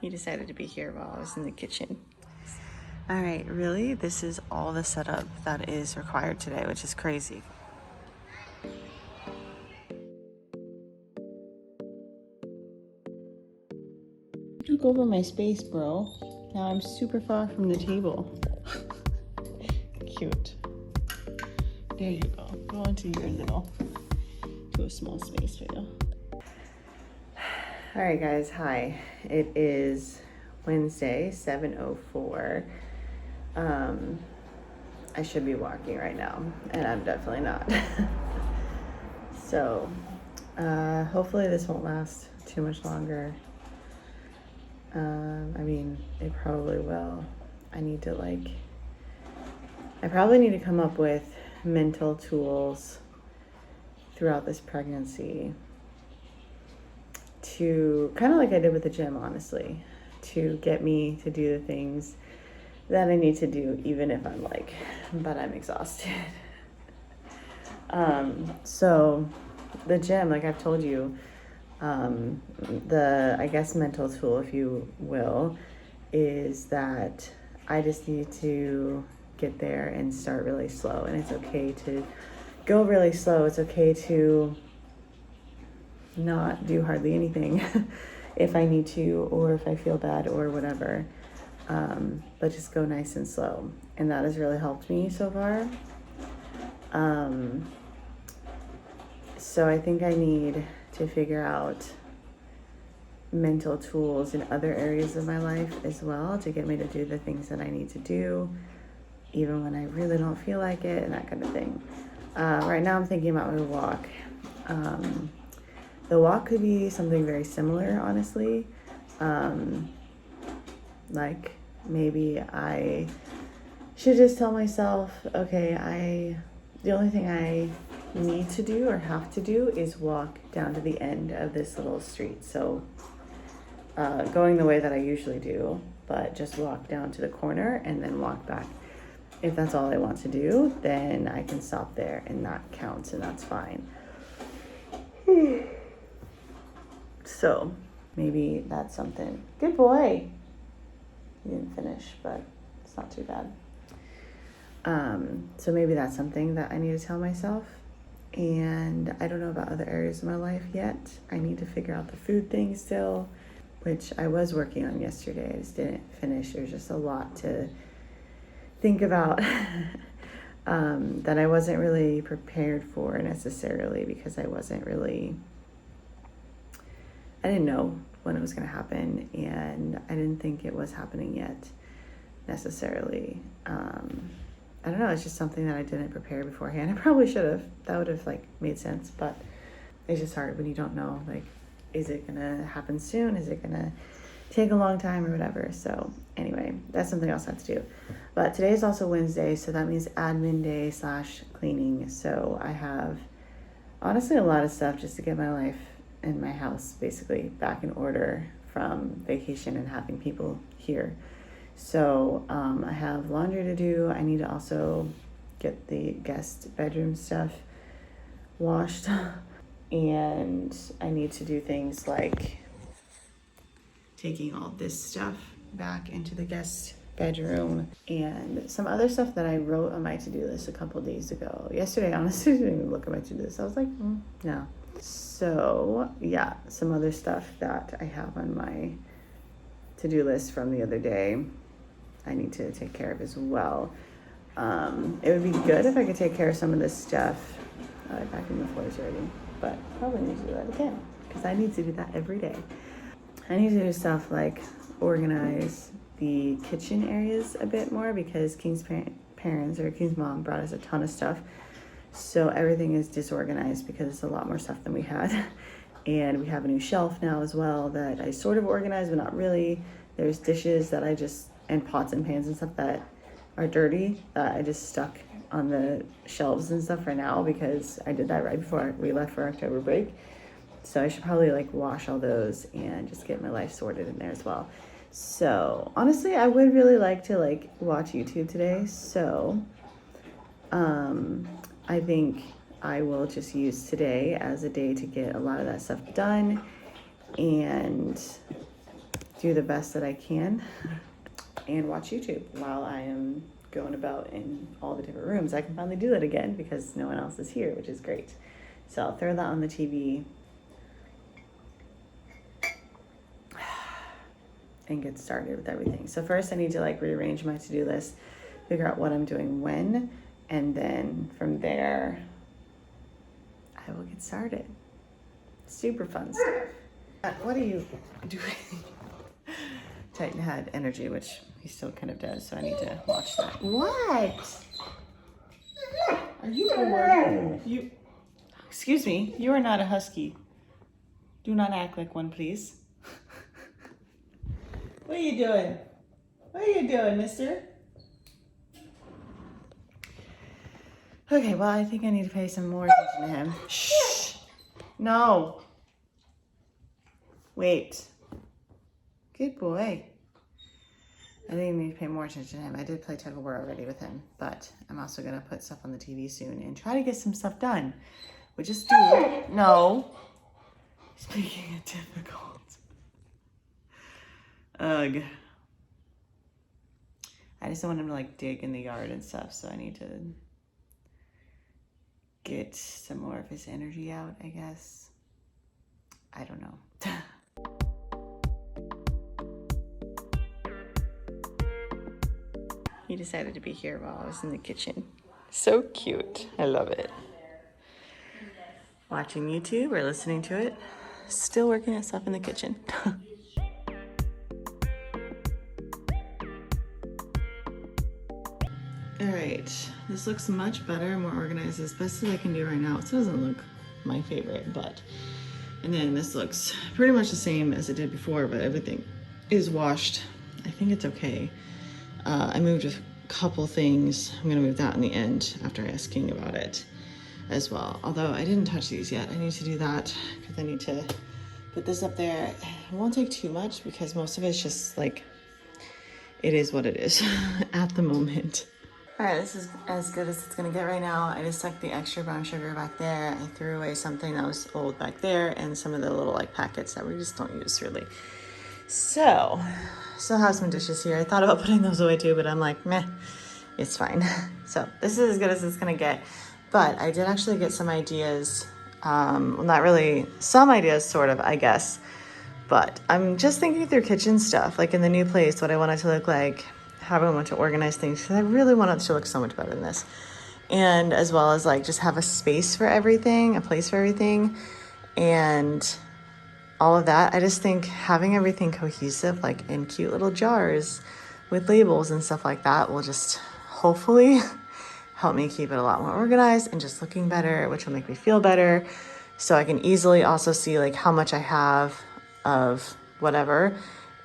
He decided to be here while I was in the kitchen. All right, really? This is all the setup that is required today, which is crazy. Took over my space, bro. Now I'm super far from the table. Cute. There you go. Go into your little, to a small space for you. All right, guys. Hi. It is Wednesday, 7:04. I should be walking right now, and I'm definitely not. So, hopefully this won't last too much longer. I mean, it probably will. I probably need to come up with mental tools throughout this pregnancy to, kind of like I did with the gym, honestly, to get me to do the things that I need to do, even if I'm I'm exhausted. So the gym, like I've told you, I guess mental tool, if you will, is that I just need to get there and start really slow. And it's okay to go really slow. It's okay to not do hardly anything if I need to, or if I feel bad or whatever. But just go nice and slow. And that has really helped me so far. So I think I need to figure out mental tools in other areas of my life as well to get me to do the things that I need to do, even when I really don't feel like it, and that kind of thing. Right now I'm thinking about my walk. The walk could be something very similar, honestly. Like maybe I should just tell myself, okay, the only thing I need to do or have to do is walk down to the end of this little street. So going the way that I usually do, but just walk down to the corner and then walk back. If that's all I want to do, then I can stop there and that counts, and that's fine. So maybe that's something. Good boy. You didn't finish, but it's not too bad. So maybe that's something that I need to tell myself. And I don't know about other areas of my life yet. I need to figure out the food thing still, which I was working on yesterday. I just didn't finish. There's just a lot to think about that I wasn't really prepared for necessarily, because I didn't know when it was going to happen, and I didn't think it was happening yet necessarily. I don't know, it's just something that I didn't prepare beforehand. I probably should have. That would have made sense, but it's just hard when you don't know, is it gonna happen soon? Is it gonna take a long time or whatever? So anyway, that's something else I have to do. But today is also Wednesday, so that means admin day / cleaning. So I have honestly a lot of stuff just to get my life and my house basically back in order from vacation and having people here. So I have laundry to do. I need to also get the guest bedroom stuff washed. And I need to do things like taking all this stuff back into the guest bedroom and some other stuff that I wrote on my to-do list a couple days ago. Yesterday, honestly, I didn't even look at my to-do list. I was like, no. So yeah, some other stuff that I have on my to-do list from the other day I need to take care of as well. It would be good if I could take care of some of this stuff. Vacuum the floors already, but probably need to do that again because I need to do that every day. I need to do stuff like organize the kitchen areas a bit more because King's parents or King's mom brought us a ton of stuff. So everything is disorganized because it's a lot more stuff than we had. And we have a new shelf now as well that I sort of organized, but not really. There's dishes that and pots and pans and stuff that are dirty that I just stuck on the shelves and stuff for now because I did that right before we left for October break. So I should probably wash all those and just get my life sorted in there as well. So honestly, I would really like to watch YouTube today. So I think I will just use today as a day to get a lot of that stuff done and do the best that I can and watch YouTube while I am going about in all the different rooms. I can finally do that again because no one else is here, which is great. So I'll throw that on the TV and get started with everything. So first I need to like rearrange my to-do list, figure out what I'm doing when, and then from there I will get started. Super fun stuff. What are you doing? Titan had energy, which he still kind of does, so I need to watch that. What? Are you bored? You, excuse me, you are not a husky. Do not act like one, please. What are you doing? What are you doing, mister? Okay, well, I think I need to pay some more attention to him. Shh. No. Wait. Good boy. I think I need to pay more attention to him. I did play tug of war already with him, but I'm also going to put stuff on the TV soon and try to get some stuff done. Which is no. He's making it difficult. Ugh. I just don't want him to like dig in the yard and stuff, so I need to get some more of his energy out, I guess. I don't know. He decided to be here while I was in the kitchen. So cute. I love it. Watching YouTube or listening to it. Still working on stuff in the kitchen. All right, this looks much better, more organized, as best as I can do right now. It still doesn't look my favorite, but, and then this looks pretty much the same as it did before, but everything is washed. I think it's okay. I moved a couple things. I'm gonna move that in the end after asking about it as well. Although I didn't touch these yet. I need to do that because I need to put this up there. It won't take too much because most of it's just like, it is what it is at the moment. All right, this is as good as it's gonna get right now. I just stuck the extra brown sugar back there. I threw away something that was old back there and some of the little like packets that we just don't use really. So, still have some dishes here. I thought about putting those away too, but I'm like, meh, it's fine. So this is as good as it's gonna get. But I did actually get some ideas. Well, not really, some ideas sort of, I guess. But I'm just thinking through kitchen stuff, like in the new place, what I want it to look like, how I want to organize things, because I really want it to look so much better than this. And as well as like just have a space for everything, a place for everything. And all of that. I just think having everything cohesive, like in cute little jars with labels and stuff like that, will just hopefully help me keep it a lot more organized and just looking better, which will make me feel better. So I can easily also see like how much I have of whatever.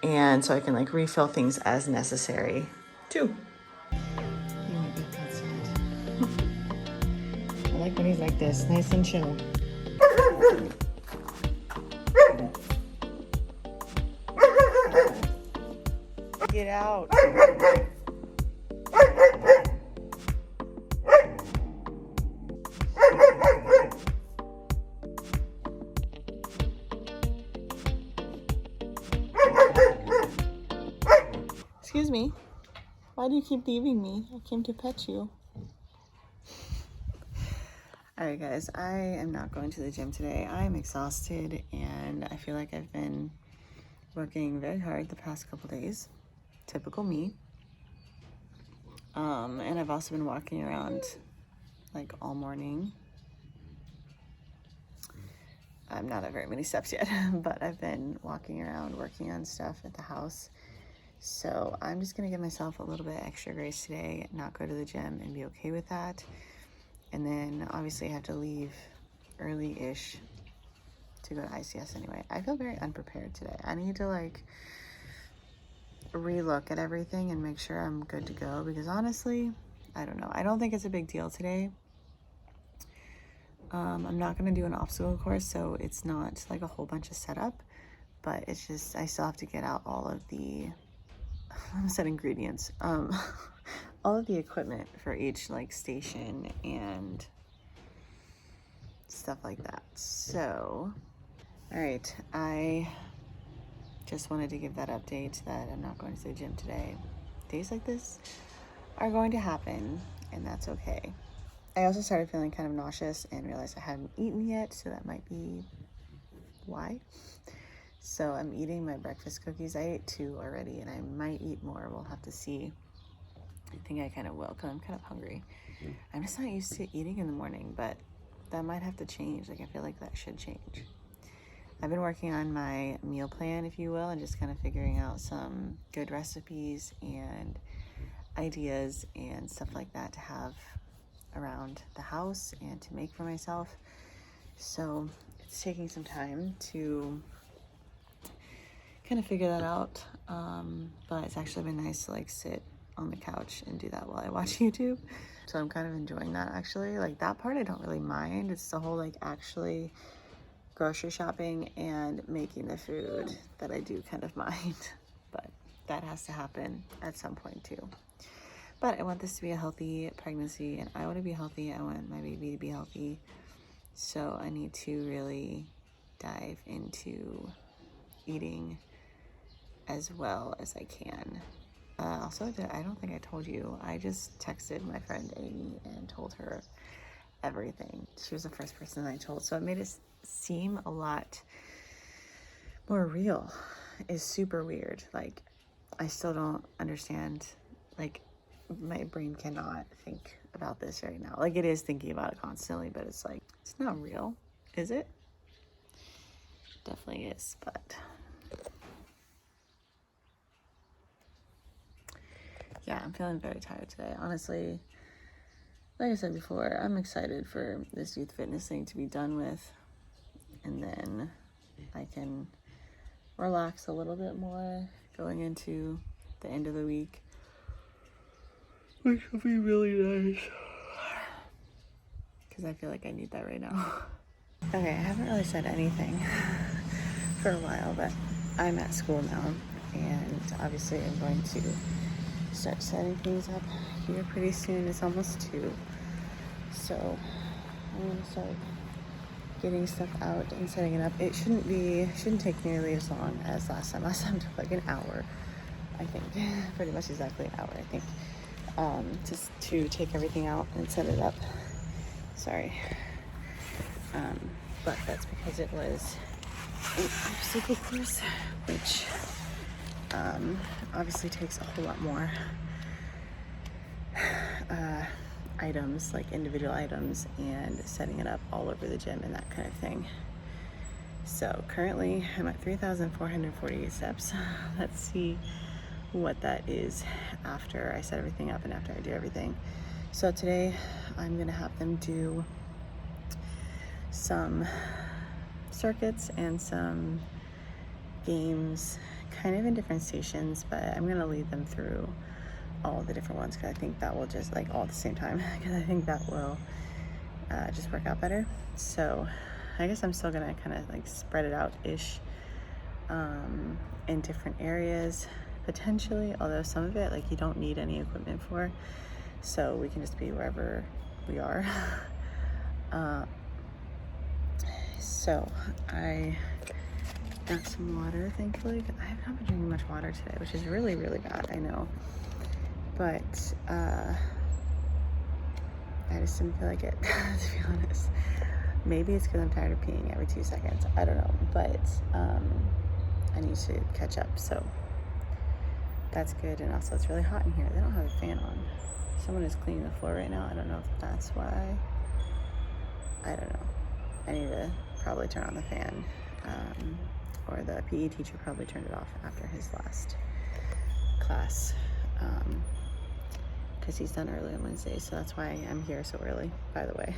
And so I can like refill things as necessary too. He might be outside. I like when he's like this, nice and chill. Get out. Excuse me. Why do you keep leaving me? I came to pet you. Alright guys, I am not going to the gym today. I am exhausted and I feel like I've been working very hard the past couple days. Typical me. And I've also been walking around like all morning. I'm not at very many steps yet, but I've been walking around working on stuff at the house. So I'm just gonna give myself a little bit extra grace today, not go to the gym and be okay with that. And then obviously I have to leave early-ish to go to ICS anyway. I feel very unprepared today. I need to like relook at everything and make sure I'm good to go, because honestly, I don't know. I don't think it's a big deal today. I'm not going to do an obstacle course, so it's not like a whole bunch of setup, but it's just, I still have to get out all of the, I said ingredients, all of the equipment for each like station and stuff like that. So, all right, I just wanted to give that update that I'm not going to the gym today. Days like this are going to happen, and that's okay. I also started feeling kind of nauseous and realized I hadn't eaten yet, so that might be why. So I'm eating my breakfast cookies. I ate 2 already, and I might eat more. We'll have to see. I think I kind of will, because I'm kind of hungry. I'm just not used to eating in the morning, but that might have to change. Like, I feel like that should change. I've been working on my meal plan, if you will, and just kind of figuring out some good recipes and ideas and stuff like that to have around the house and to make for myself. So it's taking some time to kind of figure that out. But it's actually been nice to like sit on the couch and do that while I watch YouTube. So I'm kind of enjoying that actually. Like that part I don't really mind. It's the whole like actually grocery shopping and making the food that I do kind of mind. But that has to happen at some point too. But I want this to be a healthy pregnancy, and I want to be healthy. I want my baby to be healthy. So I need to really dive into eating as well as I can. Also, I don't think I told you, I just texted my friend Amy and told her everything. She was the first person I told, so it made it seem a lot more real. It's super weird. Like, I still don't understand. Like, my brain cannot think about this right now. Like, it is thinking about it constantly, but it's like, it's not real, is it? Definitely is, but yeah, I'm feeling very tired today. Honestly, like I said before, I'm excited for this youth fitness thing to be done with, and then I can relax a little bit more going into the end of the week, which will be really nice, because I feel like I need that right now. Okay, I haven't really said anything for a while, but I'm at school now, and obviously I'm going to start setting things up here pretty soon. It's almost 2, so I'm gonna start getting stuff out and setting it up. It shouldn't take nearly as long as last time. Last time took like an hour, I think. Pretty much exactly an hour, I think, just to take everything out and set it up. Sorry. But that's because it was an obstacle course, which obviously takes a whole lot more items, like individual items, and setting it up all over the gym and that kind of thing. So currently I'm at 3,448 steps. Let's see what that is after I set everything up and after I do everything. So today I'm gonna have them do some circuits and some games kind of in different stations, but I'm gonna lead them through all the different ones, because I think that will just like all at the same time, because I think that will just work out better. So I guess I'm still gonna kind of like spread it out ish in different areas potentially, although some of it like you don't need any equipment for, so we can just be wherever we are. So I got some water, thankfully. I have not been drinking much water today, which is really, really bad, I know. But I just didn't feel like it, to be honest. Maybe it's because I'm tired of peeing every 2 seconds. I don't know, but I need to catch up, so that's good. And also, it's really hot in here. They don't have a fan on. Someone is cleaning the floor right now. I don't know if that's why. I don't know. I need to probably turn on the fan, or the PE teacher probably turned it off after his last class, because he's done early on Wednesday, so that's why I'm here so early, by the way.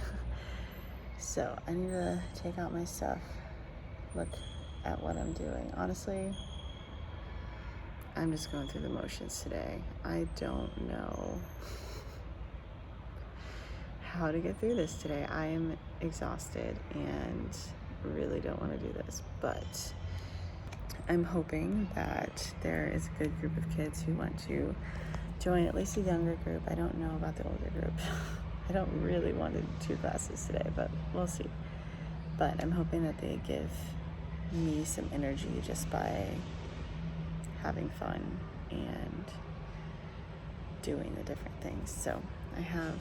So I need to take out my stuff, look at what I'm doing. Honestly, I'm just going through the motions today. I don't know how to get through this today. I am exhausted and really don't want to do this, but I'm hoping that there is a good group of kids who want to join, at least a younger group. I don't know about the older group. I don't really want to do 2 classes today, but we'll see. But I'm hoping that they give me some energy just by having fun and doing the different things. So I have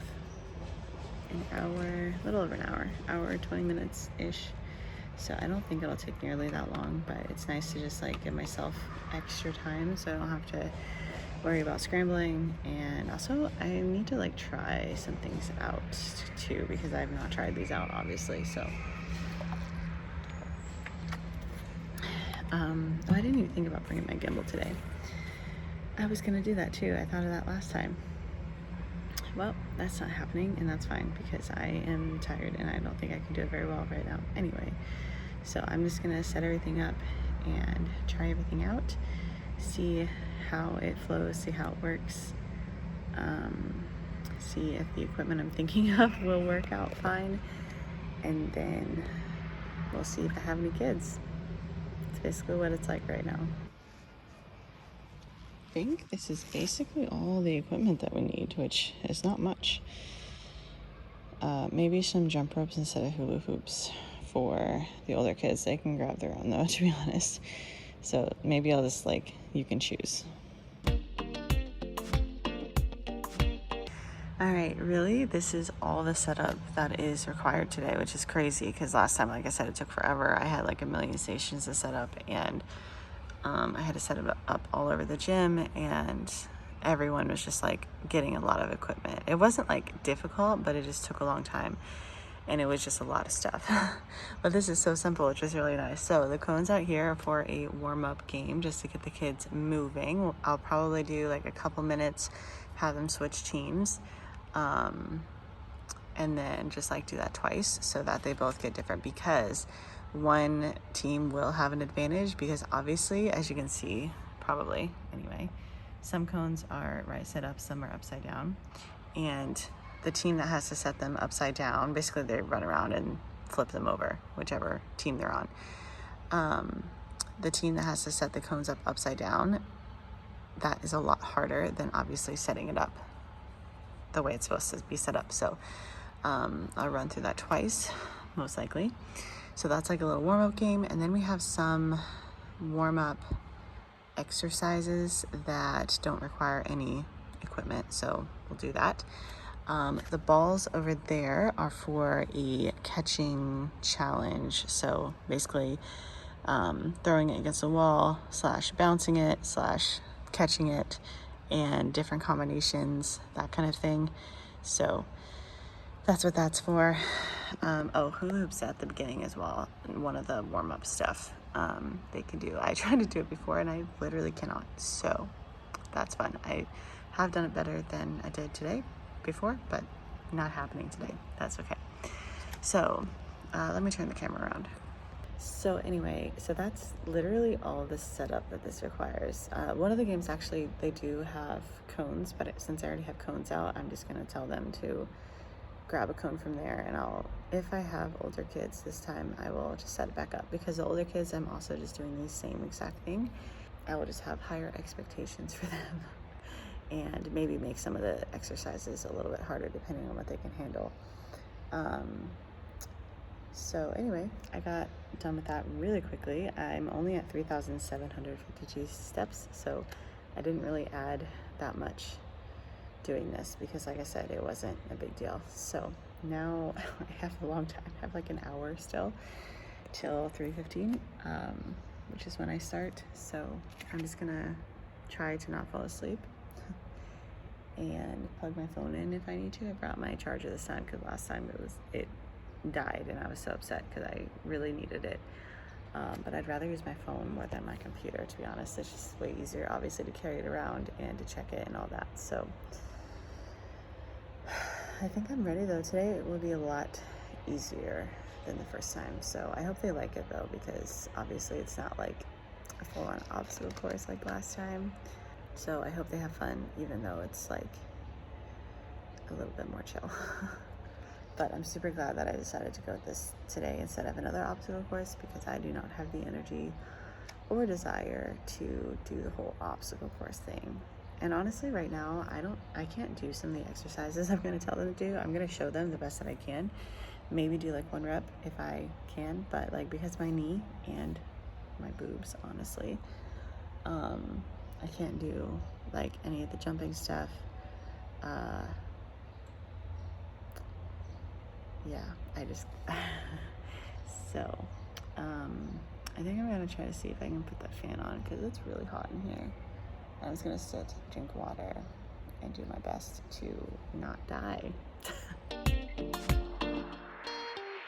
an hour, a little over an hour, 20 minutes ish. So I don't think it'll take nearly that long, but it's nice to just like give myself extra time so I don't have to worry about scrambling. And also I need to like try some things out too, because I've not tried these out obviously. So I didn't even think about bringing my gimbal today. I was gonna do that too. I thought of that last time. Well, that's not happening, and that's fine because I am tired and I don't think I can do it very well right now anyway. So I'm just gonna set everything up and try everything out, see how it flows, see how it works, see if the equipment I'm thinking of will work out fine, and then we'll see if I have any kids. It's basically what it's like right now. I think this is basically all the equipment that we need, which is not much. Maybe some jump ropes instead of hula hoops for the older kids. They can grab their own though, to be honest. So maybe I'll just like, you can choose. All right, really, this is all the setup that is required today, which is crazy because last time, like I said, it took forever. I had like a million stations to set up, and I had to set it up all over the gym, and everyone was just like getting a lot of equipment. It wasn't like difficult, but it just took a long time, and it was just a lot of stuff. But this is so simple, which is really nice. So the cones out here are for a warm-up game just to get the kids moving. I'll probably do like a couple minutes, have them switch teams, and then just like do that twice so that they both get different, because one team will have an advantage, because obviously, as you can see, probably anyway, some cones are right side up, some are upside down, and the team that has to set them upside down, basically they run around and flip them over, whichever team they're on. The team that has to set the cones up upside down, that is a lot harder than obviously setting it up the way it's supposed to be set up. So I'll run through that twice, most likely. So that's like a little warm-up game. And then we have some warm-up exercises that don't require any equipment. So we'll do that. The balls over there are for a catching challenge. So basically throwing it against a wall / bouncing it / catching it, and different combinations, that kind of thing. So that's what that's for. Hula hoops at the beginning as well. One of the warm-up stuff they can do. I tried to do it before and I literally cannot. So that's fun. I have done it better than I did today before, but not happening today. That's okay. So let me turn the camera around. So anyway, so that's literally all the setup that this requires. One of the games, actually, they do have cones, but since I already have cones out, I'm just going to tell them to grab a cone from there, and if I have older kids this time, I will just set it back up, because the older kids, I'm also just doing the same exact thing. I will just have higher expectations for them and maybe make some of the exercises a little bit harder depending on what they can handle. So anyway, I got done with that really quickly. I'm only at 3,752 steps, so I didn't really add that much doing this because, like I said, it wasn't a big deal. So now I have a long time. I have like an hour still till 3:15, which is when I start. So I'm just gonna try to not fall asleep and plug my phone in if I need to. I brought my charger this time because last time it died and I was so upset because I really needed it. But I'd rather use my phone more than my computer, to be honest. It's just way easier, obviously, to carry it around and to check it and all that. So I think I'm ready though. Today it will be a lot easier than the first time. So I hope they like it though, because obviously it's not like a full-on obstacle course like last time. So I hope they have fun, even though it's like a little bit more chill. But I'm super glad that I decided to go with this today instead of another obstacle course, because I do not have the energy or desire to do the whole obstacle course thing. And honestly, right now, I can't do some of the exercises I'm going to tell them to do. I'm going to show them the best that I can. Maybe do like 1 rep if I can, but like because my knee and my boobs, honestly, I can't do like any of the jumping stuff. Yeah, I just, so, I think I'm gonna try to see if I can put that fan on because it's really hot in here. I'm just gonna sit, drink water, and do my best to not die.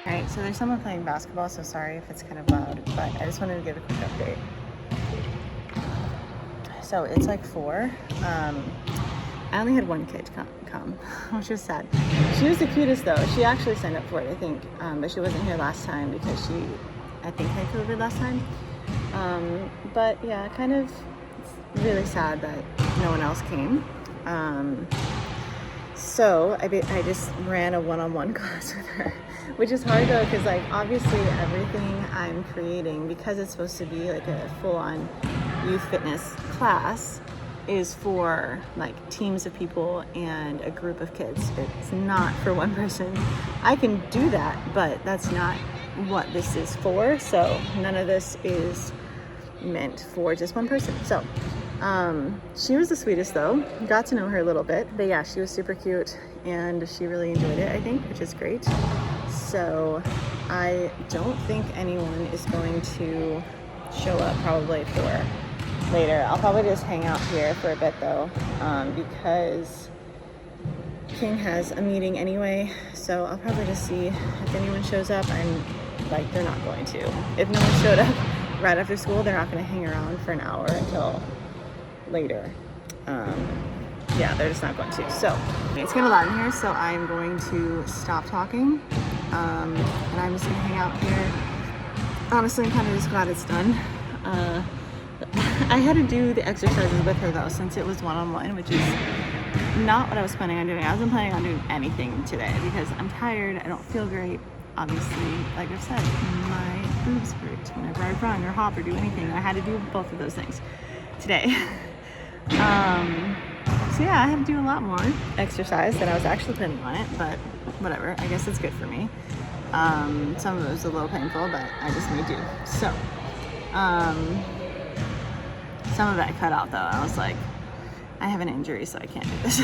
All right, so there's someone playing basketball, so sorry if it's kind of loud, but I just wanted to give a quick update. So it's like 4. I only had one kid come, which was sad. She was the cutest though. She actually signed up for it, I think, but she wasn't here last time because she, I think, had COVID last time. But yeah, kind of really sad that no one else came. So I just ran a one-on-one class with her, which is hard though, because like obviously everything I'm creating, because it's supposed to be like a full-on youth fitness class, is for like teams of people and a group of kids. It's not for one person. I can do that, but that's not what this is for. So none of this is meant for just one person. So she was the sweetest though. Got to know her a little bit, but yeah, she was super cute and she really enjoyed it, I think, which is great. So I don't think anyone is going to show up probably for later. I'll probably just hang out here for a bit though, because King has a meeting anyway, so I'll probably just see if anyone shows up. I'm like, they're not going to. If no one showed up right after school, they're not going to hang around for an hour until later. Yeah, they're just not going to. So it's kind of loud in here, so I'm going to stop talking, and I'm just going to hang out here. Honestly, I'm kind of just glad it's done. I had to do the exercises with her though, since it was one-on-one, which is not what I was planning on doing. I wasn't planning on doing anything today because I'm tired. I don't feel great. Obviously, like I've said, my boobs hurt whenever I run or hop or do anything. I had to do both of those things today. So yeah, I had to do a lot more exercise than I was actually planning on it, but whatever. I guess it's good for me. Some of it was a little painful, but I just made do. So, some of it I cut out though. I was like, I have an injury, so I can't do this.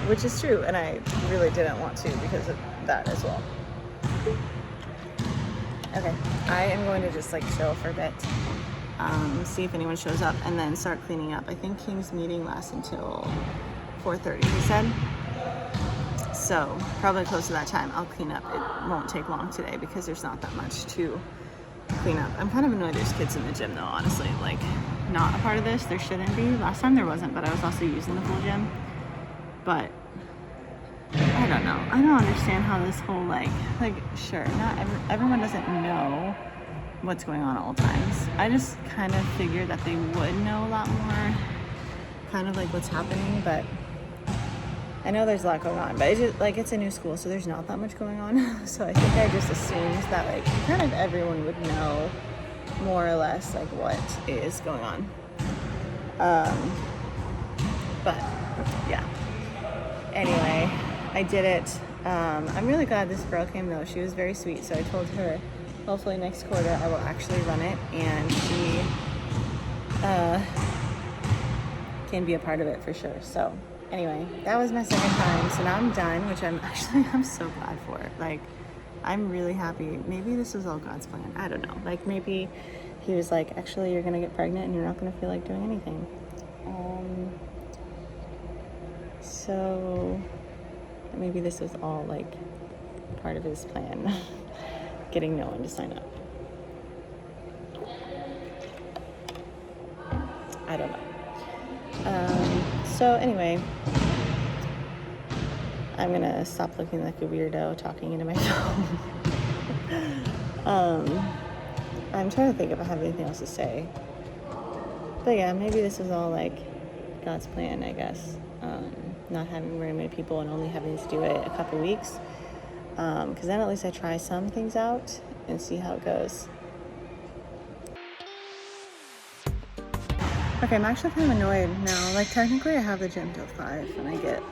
Which is true, and I really didn't want to because of that as well. Okay, I am going to just like chill for a bit, see if anyone shows up, and then start cleaning up. I think King's meeting lasts until 4:30, he said. So probably close to that time, I'll clean up. It won't take long today because there's not that much to clean up. I'm kind of annoyed there's kids in the gym though, honestly. Like, not a part of this. There shouldn't be. Last time there wasn't, but I was also using the full gym. But I don't know. I don't understand how this whole like sure, not everyone doesn't know what's going on at all times. I just kind of figured that they would know a lot more, kind of like what's happening, but I know there's a lot going on, but it's just like it's a new school, so there's not that much going on. So I think I just assumed that like kind of everyone would know more or less like what is going on. But yeah. Anyway, I did it. I'm really glad this girl came though. She was very sweet. So I told her hopefully next quarter I will actually run it and she can be a part of it for sure. So anyway, that was my second time. So now I'm done, which I'm so glad for. Like, I'm really happy. Maybe this was all God's plan. I don't know. Like, maybe he was like, actually, you're going to get pregnant and you're not going to feel like doing anything. So maybe this was all like part of his plan, getting no one to sign up. I don't know. So anyway, I'm gonna stop looking like a weirdo talking into my phone. I'm trying to think if I have anything else to say. But yeah, maybe this was all like God's plan, I guess. Not having very many people and only having to do it a couple weeks. Because then at least I try some things out and see how it goes. Okay, I'm actually kind of annoyed now. Like, technically I have the gym till 5 and I get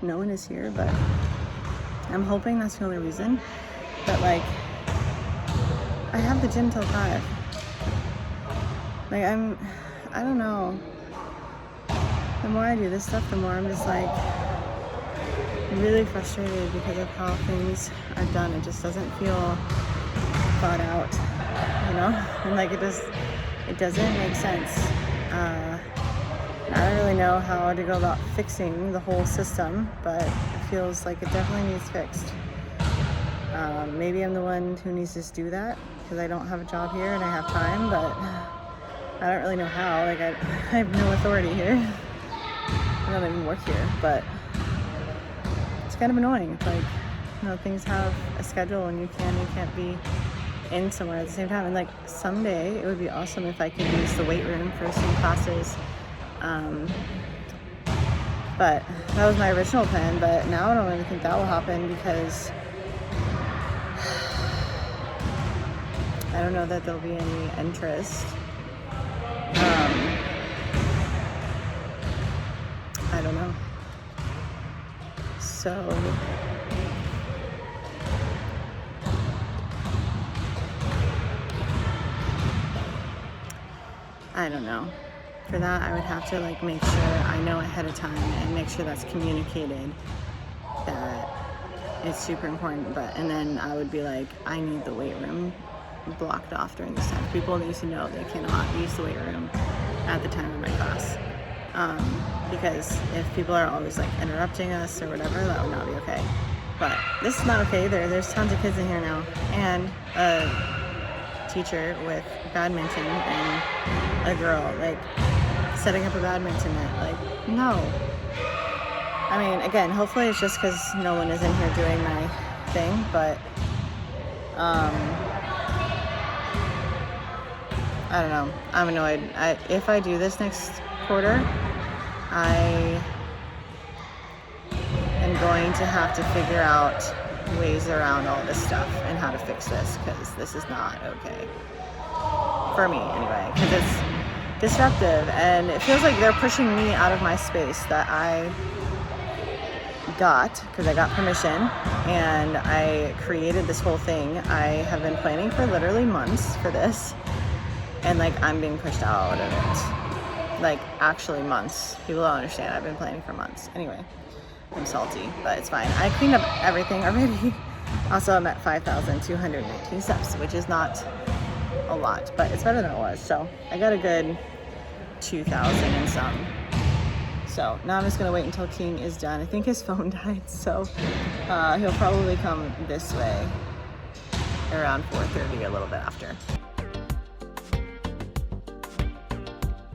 no one is here, but I'm hoping that's the only reason. But like, I have the gym till 5. Like, I don't know. The more I do this stuff, the more I'm just like really frustrated because of how things are done. It just doesn't feel thought out, you know? And like it doesn't make sense. I don't really know how to go about fixing the whole system, but it feels like it definitely needs fixed. Maybe I'm the one who needs to do that because I don't have a job here and I have time, but I don't really know how. Like I have no authority here. I don't even work here, but it's kind of annoying. It's like, you know, things have a schedule and you can't be in somewhere at the same time. And like someday it would be awesome if I could use the weight room for some classes. But that was my original plan, but now I don't really think that will happen because I don't know that there'll be any interest. I don't know. So I don't know. For that, I would have to like make sure I know ahead of time and make sure that's communicated that it's super important. And then I would be like, I need the weight room blocked off during this time. People need to know they cannot use the weight room at the time of my class. Because if people are always like interrupting us or whatever, that would not be okay. But this is not okay either. There's tons of kids in here now, and a teacher with badminton and a girl like setting up a badminton net. Like, no. I mean, again, hopefully it's just because no one is in here doing my thing, but I don't know. I'm annoyed. If I do this next quarter, I am going to have to figure out ways around all this stuff and how to fix this, because this is not okay. For me, anyway, because it's disruptive and it feels like they're pushing me out of my space that I got because I got permission and I created this whole thing. I have been planning for literally months for this, and like I'm being pushed out of it. Like actually months. People don't understand. I've been planning for months. Anyway, I'm salty, but it's fine. I cleaned up everything already. Also, I'm at 5,219 steps, which is not a lot, but it's better than it was. So I got a good 2,000 and some. So now I'm just gonna wait until King is done. I think his phone died, so he'll probably come this way around 4:30, a little bit after.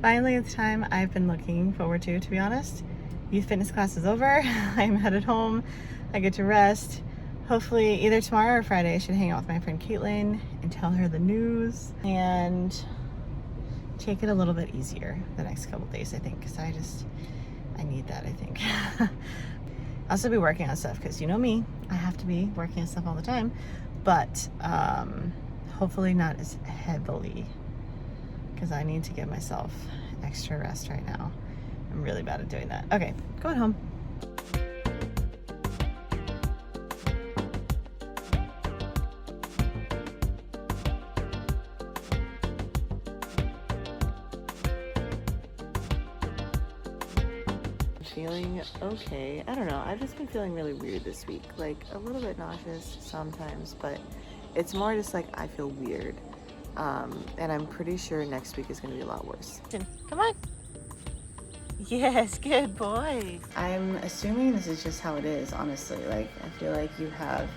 Finally, it's time I've been looking forward to be honest. Youth fitness class is over. I'm headed home. I get to rest. Hopefully either tomorrow or Friday I should hang out with my friend Caitlin and tell her the news and take it a little bit easier the next couple days, I think, because I need that, I think. I'll also be working on stuff because you know me, I have to be working on stuff all the time, but hopefully not as heavily, because I need to give myself extra rest right now. I'm really bad at doing that. Okay, going home. Feeling okay. I don't know. I've just been feeling really weird this week. Like a little bit nauseous sometimes, but it's more just like I feel weird. And I'm pretty sure next week is going to be a lot worse. Come on. Yes, good boy. I'm assuming this is just how it is, honestly. Like, I feel like you have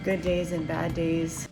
good days and bad days.